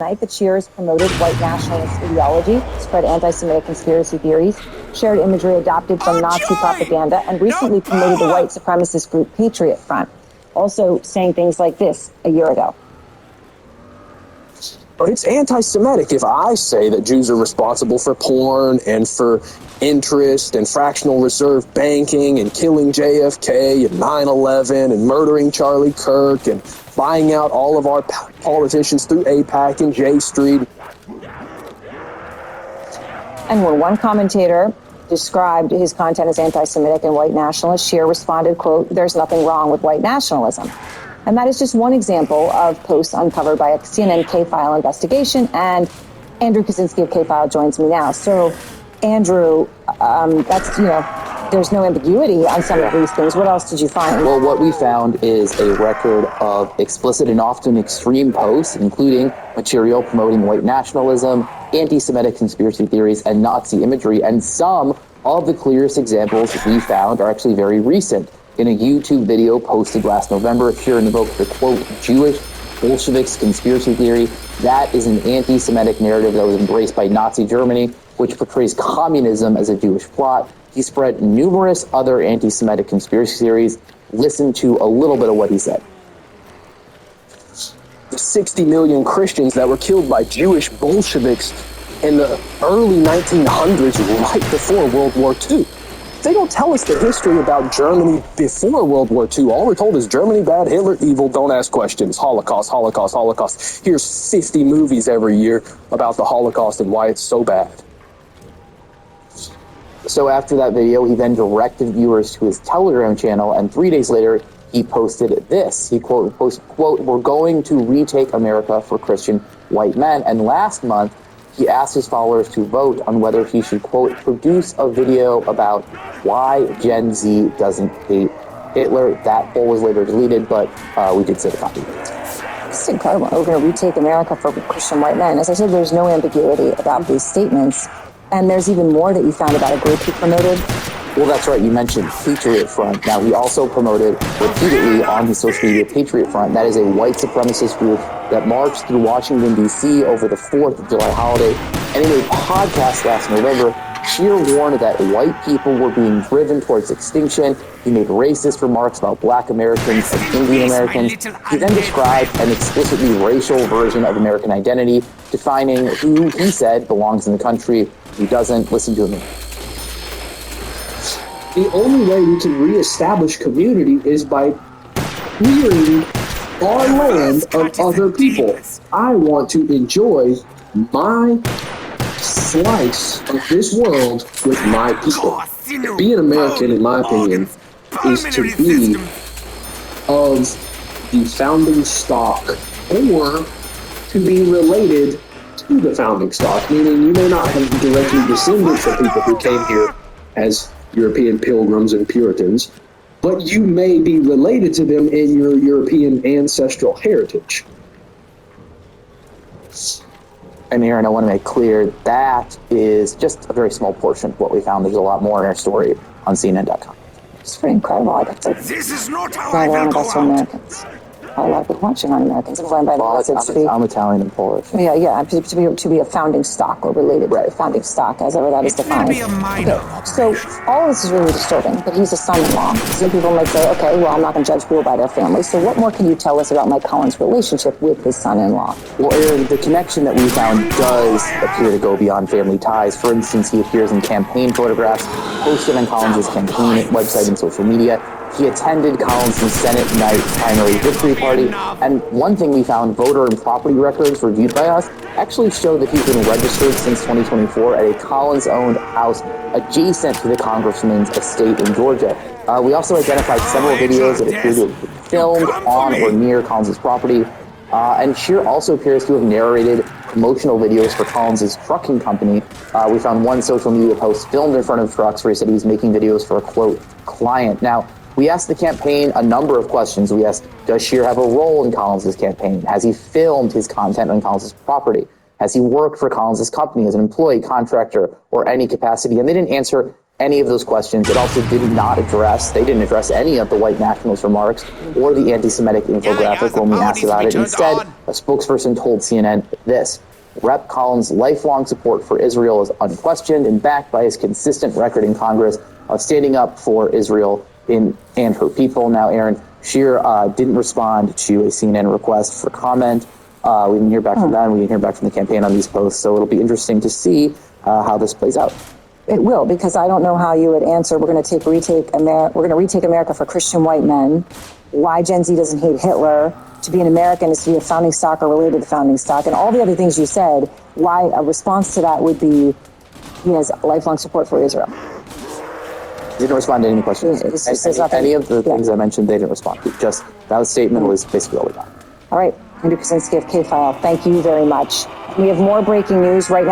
Night that Cher promoted white nationalist ideology, spread anti-Semitic conspiracy theories, shared imagery adopted from Nazi propaganda, and recently promoted the white supremacist group Patriot Front, also saying things like this a year ago. It's anti-Semitic if I say that Jews are responsible for porn and for interest and fractional reserve banking and killing JFK and 9/11 and murdering Charlie Kirk and buying out all of our politicians through AIPAC and J Street. And when one commentator described his content as anti-Semitic and white nationalist, Cher responded, quote, "There's nothing wrong with white nationalism." And that is just one example of posts uncovered by a CNN K-File investigation. And Andrew Kaczynski of K-File joins me now. So, Andrew, there's no ambiguity on some of these things. What else did you find? Well, what we found is a record of explicit and often extreme posts, including material promoting white nationalism, anti-Semitic conspiracy theories, and Nazi imagery. And some of the clearest examples we found are actually very recent. In a YouTube video posted last November, Cher invoked the, quote, Jewish Bolsheviks conspiracy theory. That is an anti-Semitic narrative that was embraced by Nazi Germany, which portrays communism as a Jewish plot. He spread numerous other anti-Semitic conspiracy theories. Listen to a little bit of what he said. The 60 million Christians that were killed by Jewish Bolsheviks in the early 1900s, right before World War II. They don't tell us the history about Germany before World War II. All we're told is Germany bad, Hitler evil, don't ask questions. Holocaust, Holocaust, Holocaust. Here's 50 movies every year about the Holocaust and why it's so bad. So after that video, he then directed viewers to his Telegram channel, and 3 days later, he posted this. He quote, "We're going to retake America for Christian white men." And last month, he asked his followers to vote on whether he should, quote, produce a video about why Gen Z doesn't hate Hitler. That poll was later deleted, but we did save a copy. It's incredible. We're going to retake America for Christian white men. As I said, there's no ambiguity about these statements. And there's even more that you found about a group he promoted. Well, that's right. You mentioned Patriot Front. Now, he also promoted repeatedly on his social media Patriot Front. That is a white supremacist group that marched through Washington, D.C. over the 4th of July holiday. And in a podcast last November, Cher warned that white people were being driven towards extinction. He made racist remarks about Black Americans and Indian Americans. He then described an explicitly racial version of American identity, defining who he said belongs in the country, who doesn't. Listen to him. The only way we can reestablish community is by clearing our land of other people. I want to enjoy my slice of this world with my people. Being American, in my opinion, is to be of the founding stock or to be related to the founding stock, meaning you may not have directly descended from people who came here as European pilgrims and Puritans, but you may be related to them in your European ancestral heritage. And Aaron, I want to make clear that is just a very small portion of what we found. There's a lot more in our story on CNN.com. It's pretty incredible. I got to This is not how learn I will about go some out. Americans. A lot of people watching on Americans. I've learned by the methods to be. I'm Italian and Polish. Yeah, to be a founding stock or related to the founding stock, as ever that is defined. Be a minor. Okay, so all this is really disturbing, but he's a son-in-law. Some people might say, okay, well, I'm not going to judge people by their family. So what more can you tell us about Mike Collins' relationship with his son-in-law? Well, Aaron, the connection that we found does appear to go beyond family ties. For instance, he appears in campaign photographs posted on Collins' campaign website and social media. He attended Collins' Senate night primary victory party. And one thing we found, voter and property records reviewed by us actually show that he's been registered since 2024 at a Collins-owned house adjacent to the congressman's estate in Georgia. We also identified several videos that appear to have been filmed on or near Collins' property. And Cher also appears to have narrated promotional videos for Collins' trucking company. We found one social media post filmed in front of trucks where he said he was making videos for a, quote, client. Now, we asked the campaign a number of questions. We asked, does Cher have a role in Collins' campaign? Has he filmed his content on Collins' property? Has he worked for Collins' company as an employee, contractor, or any capacity? And they didn't answer any of those questions. It also they didn't address any of the white nationalist remarks or the anti-Semitic infographic when we asked about it. Instead, a spokesperson told CNN this: Rep. Collins' lifelong support for Israel is unquestioned and backed by his consistent record in Congress of standing up for Israel and her people. Now, Aaron, Cher didn't respond to a CNN request for comment. We didn't hear back from them. We didn't hear back from the campaign on these posts. So it'll be interesting to see how this plays out. It will, because I don't know how you would answer. We're going to retake America for Christian white men. Why Gen Z doesn't hate Hitler. To be an American is to be a founding stock or related to the founding stock, and all the other things you said. Why a response to that would be he has lifelong support for Israel. Didn't respond to any questions. Any of the things I mentioned, they didn't respond to. Just that statement was basically all we got. All right, Andrew Kaczynski of K-File, thank you very much. We have more breaking news right now.